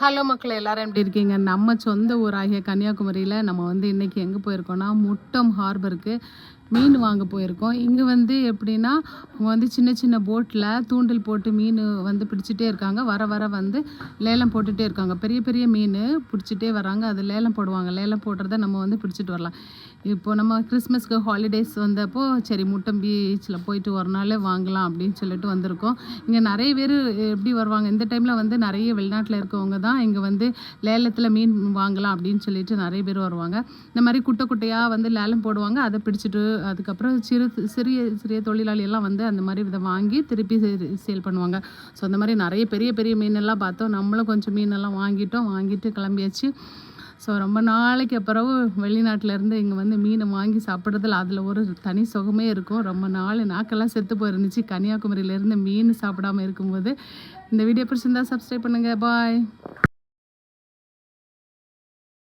Hello மக்கள் எல்லாரும் எப்படி இருக்கீங்க? நம்ம சொந்த ஊராகிய கன்னியாகுமரியில் நம்ம இன்றைக்கி எங்கே போயிருக்கோம்னா முட்டம் ஹார்பருக்கு மீன் வாங்க போயிருக்கோம். இங்கே எப்படின்னா அவங்க சின்ன சின்ன போட்டில் தூண்டில் போட்டு மீன் பிடிச்சிட்டே இருக்காங்க. வர வர லேலம் போட்டுகிட்டே இருக்காங்க. பெரிய பெரிய மீன் பிடிச்சிட்டே வராங்க. அது லேலம் போடுவாங்க. லேலம் போடுறத நம்ம பிடிச்சிட்டு வரலாம். இப்போ நம்ம கிறிஸ்மஸ்க்கு ஹாலிடேஸ் வந்தப்போ சரி முட்டம் பீச்சில் போயிட்டு ஒரு நாள் வாங்கலாம் அப்படின்னு சொல்லிட்டு வந்திருக்கோம். இங்கே நிறைய பேர் எப்படி வருவாங்க இந்த டைமில் நிறைய வெளிநாட்டில் இருக்கவங்க தான் இங்கே லேலத்தில் மீன் வாங்கலாம் அப்படின்னு சொல்லிட்டு நிறைய பேர் வருவாங்க. இந்த மாதிரி குட்டை குட்டையாக லேலம் போடுவாங்க. அதை பிடிச்சிட்டு அதுக்கப்புறம் சிறிய சிறிய தொழிலாளி எல்லாம் அந்த மாதிரி இதை வாங்கி திருப்பி சேல் பண்ணுவாங்க. ஸோ அந்த மாதிரி நிறைய பெரிய பெரிய மீனெல்லாம் பார்த்தோம். நம்மளும் கொஞ்சம் மீனெல்லாம் வாங்கிட்டு கிளம்பியாச்சு. ஸோ ரொம்ப நாளைக்கு பிறகு வெளிநாட்டிலேருந்து இங்கே மீனை வாங்கி சாப்பிட்றதுல அதில் ஒரு தனி சுகமே இருக்கும். ரொம்ப நாள் நாக்கெல்லாம் செத்து போயிருந்துச்சு கன்னியாகுமரியிலேருந்து மீன் சாப்பிடாமல் இருக்கும்போது. இந்த வீடியோ பிடிச்சிருந்தா சப்ஸ்கிரைப் பண்ணுங்கள். பாய்.